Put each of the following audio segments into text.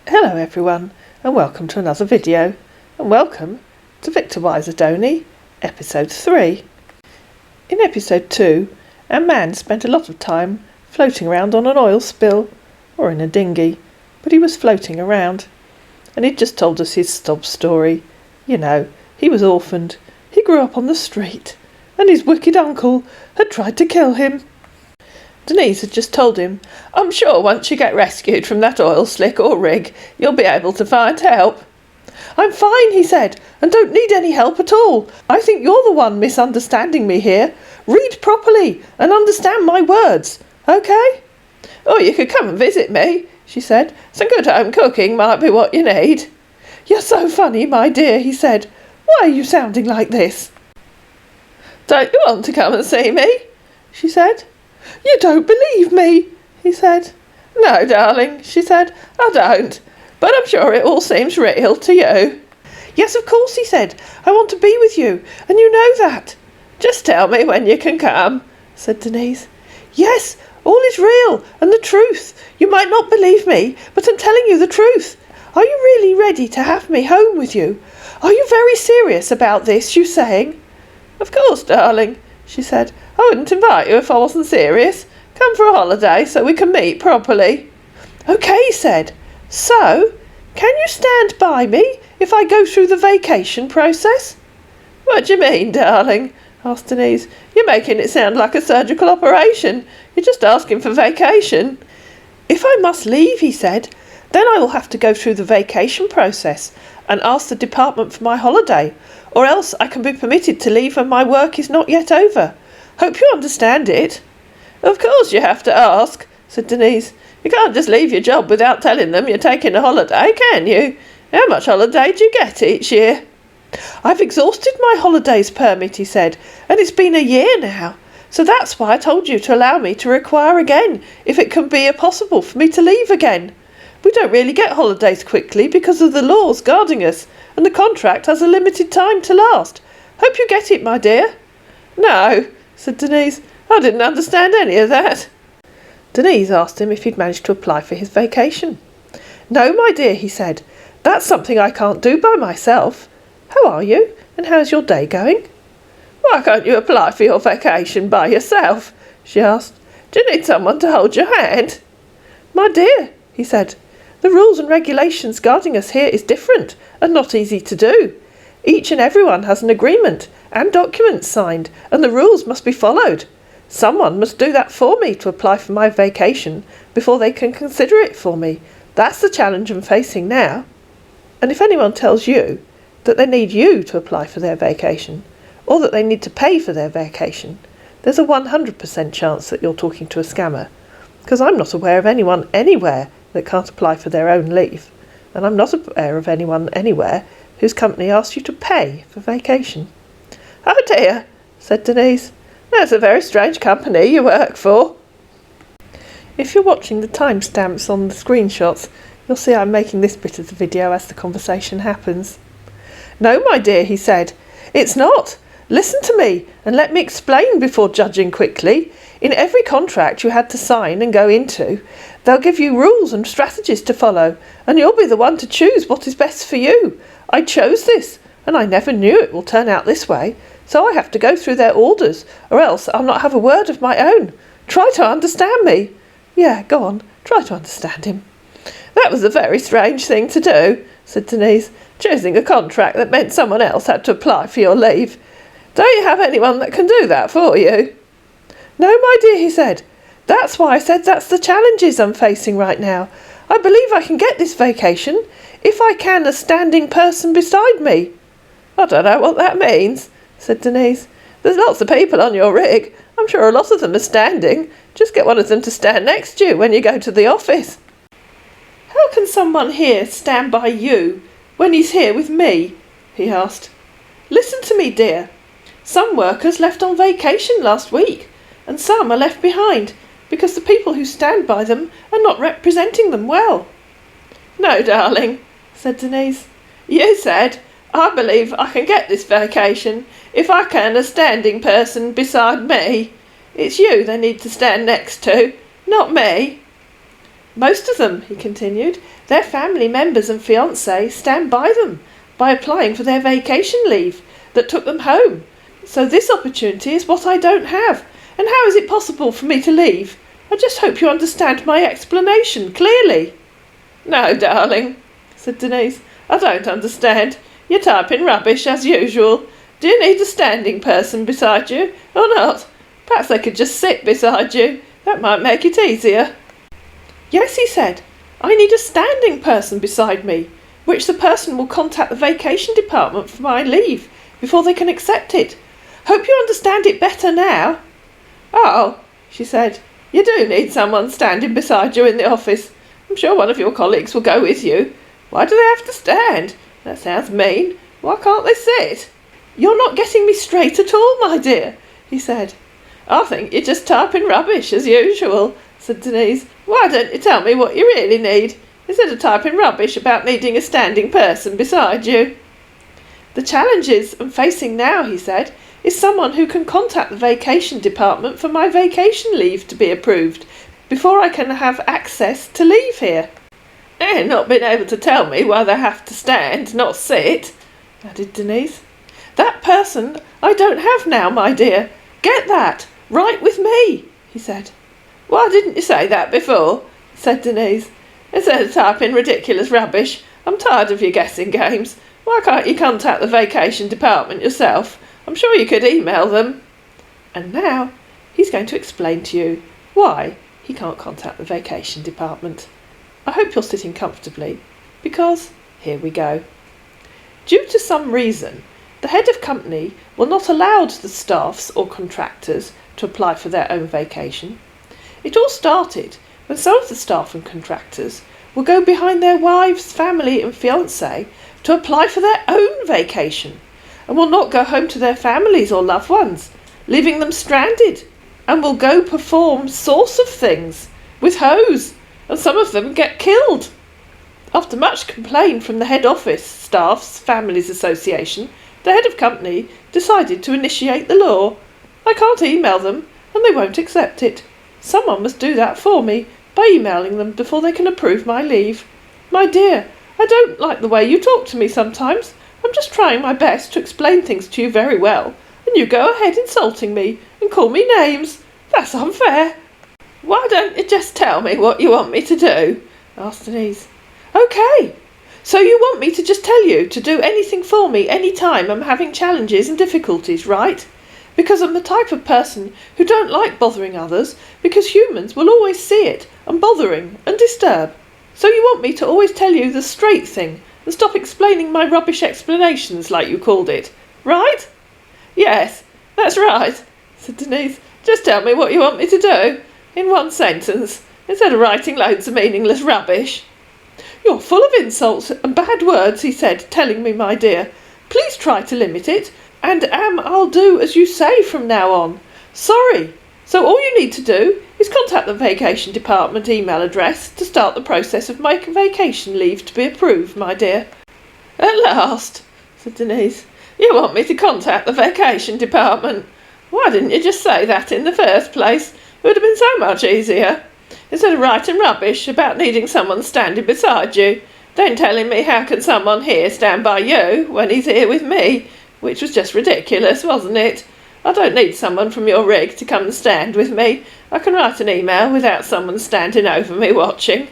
Hello everyone, and welcome to another video, and welcome to Victorwise Adoni, episode 3. In episode 2, our man spent a lot of time floating around on an oil spill, or in a dinghy, but he was floating around, and he'd just told us his sob story. You know, he was orphaned, he grew up on the street, and his wicked uncle had tried to kill him. Denise had just told him, "I'm sure once you get rescued from that oil slick or rig, you'll be able to find help." "I'm fine," he said, "and don't need any help at all. I think you're the one misunderstanding me here. Read properly and understand my words, okay?" "Or you could come and visit me," she said. "Some good home cooking might be what you need." "You're so funny, my dear," he said. "Why are you sounding like this?" "Don't you want to come and see me?" she said. "You don't believe me," he said. "No, darling," she said, "I don't. But I'm sure it all seems real to you." "Yes, of course," he said. "I want to be with you, and you know that." "Just tell me when you can come," said Denise. "Yes, all is real, and the truth. You might not believe me, but I'm telling you the truth. Are you really ready to have me home with you? Are you very serious about this, you saying?" "Of course, darling," she said. "I wouldn't invite you if I wasn't serious. Come for a holiday so we can meet properly." "OK," he said. "So, can you stand by me if I go through the vacation process?" "What do you mean, darling?" asked Denise. "You're making it sound like a surgical operation. You're just asking for vacation." "If I must leave," he said, "then I will have to go through the vacation process and ask the department for my holiday, or else I can be permitted to leave when my work is not yet over. Hope you understand it." "Of course you have to ask," said Denise. "You can't just leave your job without telling them you're taking a holiday, can you? How much holiday do you get each year?" "I've exhausted my holidays permit," he said, "and it's been a year now. So that's why I told you to allow me to require again, if it can be possible for me to leave again. We don't really get holidays quickly because of the laws guarding us, and the contract has a limited time to last. Hope you get it, my dear." "No," said Denise. "I didn't understand any of that." Denise asked him if he'd managed to apply for his vacation. "No, my dear," he said. "That's something I can't do by myself. How are you, and how's your day going?" "Why can't you apply for your vacation by yourself?" she asked. "Do you need someone to hold your hand?" "My dear," he said, "the rules and regulations guarding us here is different and not easy to do. Each and everyone has an agreement and documents signed, and the rules must be followed. Someone must do that for me to apply for my vacation before they can consider it for me. That's the challenge I'm facing now. And if anyone tells you that they need you to apply for their vacation, or that they need to pay for their vacation, there's a 100% chance that you're talking to a scammer, because I'm not aware of anyone anywhere that can't apply for their own leave, and I'm not aware of anyone anywhere whose company asks you to pay for vacation." "Oh dear," said Denise. "That's a very strange company you work for." If you're watching the timestamps on the screenshots, you'll see I'm making this bit of the video as the conversation happens. "No, my dear," he said, "it's not. Listen to me and let me explain before judging quickly. In every contract you had to sign and go into, they'll give you rules and strategies to follow, and you'll be the one to choose what is best for you. I chose this, and I never knew it will turn out this way, so I have to go through their orders, or else I'll not have a word of my own. Try to understand me." "Yeah, go on, try to understand him." "That was a very strange thing to do," said Denise, "choosing a contract that meant someone else had to apply for your leave. Don't you have anyone that can do that for you?" "No, my dear," he said. "That's why I said that's the challenges I'm facing right now. I believe I can get this vacation if I can a standing person beside me." "I don't know what that means," said Denise. "There's lots of people on your rig. I'm sure a lot of them are standing. Just get one of them to stand next to you when you go to the office." "How can someone here stand by you when he's here with me?" he asked. "Listen to me, dear. Some workers left on vacation last week, and some are left behind because the people who stand by them are not representing them well." "No, darling," said Denise. "You said, 'I believe I can get this vacation if I can a standing person beside me.' It's you they need to stand next to, not me." Most of them, he continued, their family members and fiancé stand by them by applying for their vacation leave that took them home. So this opportunity is what I don't have. And how is it possible for me to leave? I just hope you understand my explanation clearly. No, darling, said Denise. I don't understand. You're typing rubbish as usual. Do you need a standing person beside you, or not? Perhaps they could just sit beside you. That might make it easier. Yes, he said. I need a standing person beside me, which the person will contact the vacation department for my leave before they can accept it. Hope you understand it better now. Oh, she said, you do need someone standing beside you in the office. I'm sure one of your colleagues will go with you. Why do they have to stand? That sounds mean. Why can't they sit? You're not getting me straight at all, my dear, he said. I think you're just typing rubbish as usual, said Denise. Why don't you tell me what you really need, instead of typing rubbish about needing a standing person beside you? The challenges I'm facing now, he said, is someone who can contact the vacation department for my vacation leave to be approved before I can have access to leave here. And not being able to tell me why they have to stand, not sit, added Denise. That person I don't have now, my dear. Get that right with me, he said. Why didn't you say that before? Said Denise. Instead of typing ridiculous rubbish, I'm tired of your guessing games. Why can't you contact the vacation department yourself? I'm sure you could email them. And now he's going to explain to you why he can't contact the vacation department. I hope you're sitting comfortably, because here we go. Due to some reason, the head of company will not allow the staffs or contractors to apply for their own vacation. It all started when some of the staff and contractors will go behind their wives, family and fiancé to apply for their own vacation, and will not go home to their families or loved ones, leaving them stranded, and will go perform sorts of things with hose, and some of them get killed. After much complaint from the head office staff's families association, the head of company decided to initiate the law. I can't email them, and they won't accept it. Someone must do that for me by emailing them before they can approve my leave. My dear, I don't like the way you talk to me sometimes. I'm just trying my best to explain things to you very well, and you go ahead insulting me and call me names. That's unfair. Why don't you just tell me what you want me to do? Asked Denise. Okay, so you want me to just tell you to do anything for me any time I'm having challenges and difficulties, right? Because I'm the type of person who don't like bothering others, because humans will always see it and bothering and disturb. So you want me to always tell you the straight thing and stop explaining my rubbish explanations like you called it, right? Yes, that's right, said Denise. Just tell me what you want me to do, in one sentence, instead of writing loads of meaningless rubbish. You're full of insults and bad words, he said, telling me, my dear. Please try to limit it, and I'll do as you say from now on. Sorry. So all you need to do is contact the vacation department email address to start the process of my vacation leave to be approved, my dear. At last, said Denise. You want me to contact the vacation department? Why didn't you just say that in the first place? It would have been so much easier. Instead of writing rubbish about needing someone standing beside you, then telling me how can someone here stand by you when he's here with me, which was just ridiculous, wasn't it? I don't need someone from your rig to come and stand with me. I can write an email without someone standing over me watching.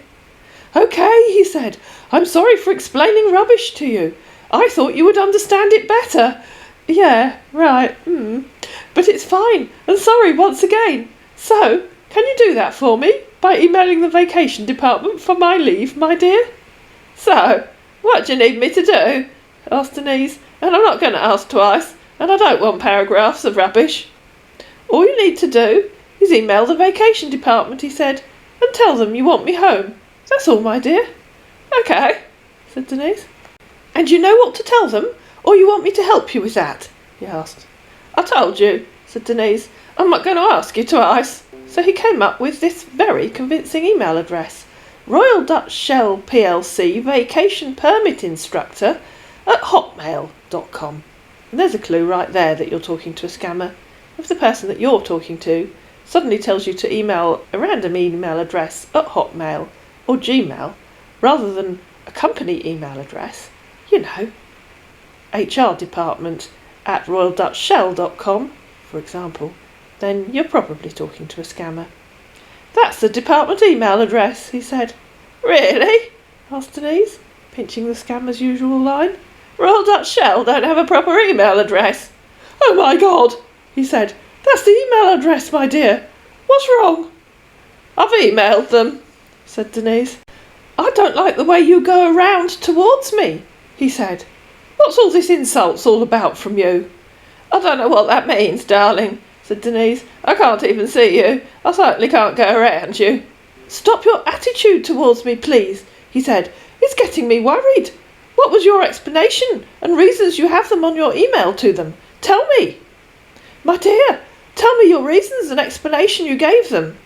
Okay, he said. I'm sorry for explaining rubbish to you. I thought you would understand it better. Yeah, right. But it's fine, and sorry once again. So, can you do that for me by emailing the vacation department for my leave, my dear? So, what do you need me to do? Asked Denise. And I'm not going to ask twice, and I don't want paragraphs of rubbish. All you need to do is email the vacation department, he said, and tell them you want me home. That's all, my dear. Okay, said Denise. And you know what to tell them, or you want me to help you with that? He asked. I told you, said Denise. I'm not going to ask you twice. So he came up with this very convincing email address. Royal Dutch Shell plc Vacation Permit Instructor at hotmail.com. And there's a clue right there that you're talking to a scammer. If the person that you're talking to suddenly tells you to email a random email address at Hotmail or Gmail, rather than a company email address, HR department at royaldutchshell.com, for example, then you're probably talking to a scammer. That's the department email address, he said. Really? Asked Denise, pinching the scammer's usual line. Royal Dutch Shell don't have a proper email address. Oh my God, he said. That's the email address, my dear. What's wrong? I've emailed them, said Denise. I don't like the way you go around towards me, he said. What's all this insults all about from you? I don't know what that means, darling, said Denise. I can't even see you. I certainly can't go around you. Stop your attitude towards me, please, he said. It's getting me worried. What was your explanation and reasons you have them on your email to them? Tell me. My dear, tell me your reasons and explanation you gave them.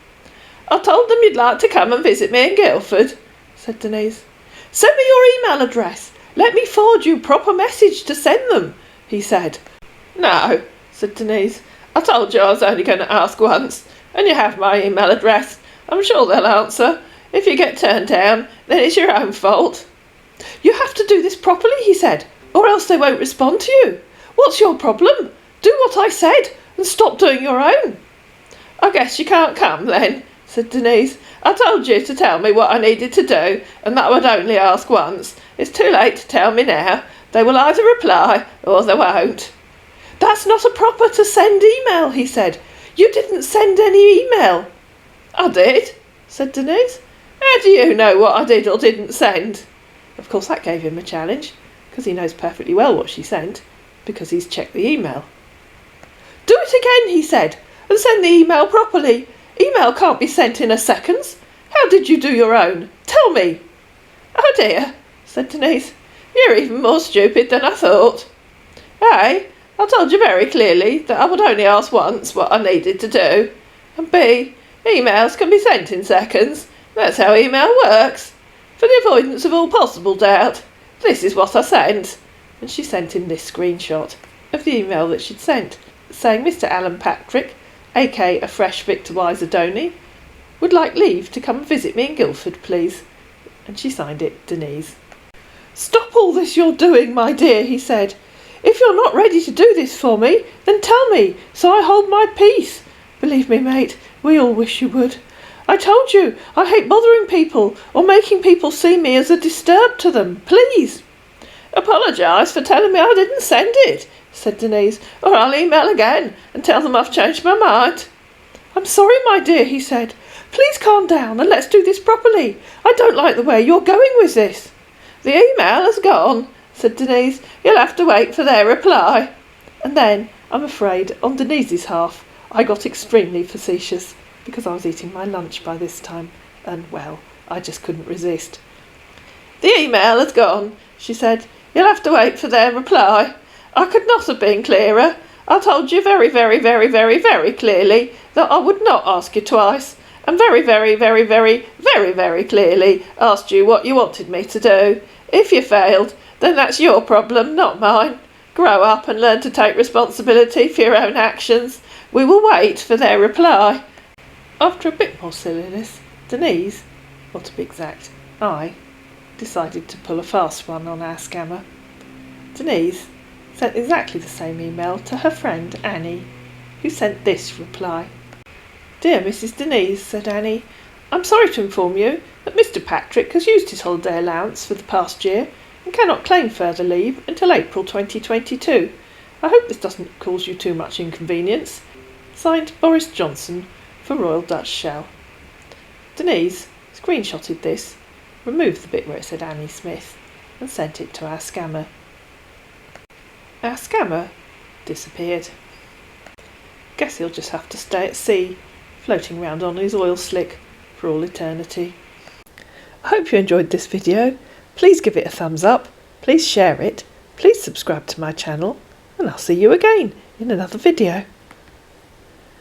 I told them you'd like to come and visit me in Guildford, said Denise. Send me your email address. Let me forward you proper message to send them, he said. No, said Denise. I told you I was only going to ask once, and you have my email address. I'm sure they'll answer. If you get turned down, then it's your own fault. You have to do this properly, he said, or else they won't respond to you. What's your problem? Do what I said, and stop doing your own. I guess you can't come then, said Denise. I told you to tell me what I needed to do, and that I would only ask once. It's too late to tell me now. They will either reply, or they won't. That's not a proper to send email, he said. You didn't send any email. I did, said Denise. How do you know what I did or didn't send? Of course that gave him a challenge, because he knows perfectly well what she sent, because he's checked the email. Do it again, he said, and send the email properly. Email can't be sent in a second. How did you do your own? Tell me. Oh dear, said Denise. You're even more stupid than I thought. A, I told you very clearly that I would only ask once what I needed to do. And B, emails can be sent in seconds. That's how email works. For the avoidance of all possible doubt, this is what I sent. And she sent him this screenshot of the email that she'd sent, saying Mr. Alan Patrick, a.k.a. a fresh Victorwise Adoni, would like leave to come and visit me in Guildford, please. And she signed it, Denise. Stop all this you're doing, my dear, he said. If you're not ready to do this for me, then tell me, so I hold my peace. Believe me, mate, we all wish you would. I told you, I hate bothering people or making people see me as a disturb to them. Please. Apologise for telling me I didn't send it, said Denise, or I'll email again and tell them I've changed my mind. I'm sorry, my dear, he said. Please calm down and let's do this properly. I don't like the way you're going with this. The email has gone, said Denise. You'll have to wait for their reply. And then, I'm afraid, on Denise's half, I got extremely facetious, because I was eating my lunch by this time, and, well, I just couldn't resist. The email has gone, she said. You'll have to wait for their reply. I could not have been clearer. I told you very, very, very, very, very clearly that I would not ask you twice, and very, very, very, very, very, very clearly asked you what you wanted me to do. If you failed, then that's your problem, not mine. Grow up and learn to take responsibility for your own actions. We will wait for their reply. After a bit more silliness, Denise, or to be exact, I, decided to pull a fast one on our scammer. Denise sent exactly the same email to her friend Annie, who sent this reply. Dear Mrs. Denise, said Annie, I'm sorry to inform you that Mr. Patrick has used his holiday allowance for the past year and cannot claim further leave until April 2022. I hope this doesn't cause you too much inconvenience. Signed, Boris Johnson, for Royal Dutch Shell. Denise screenshotted this, removed the bit where it said Annie Smith, and sent it to our scammer. Our scammer disappeared. Guess he'll just have to stay at sea, floating round on his oil slick for all eternity. I hope you enjoyed this video. Please give it a thumbs up, please share it, please subscribe to my channel, and I'll see you again in another video.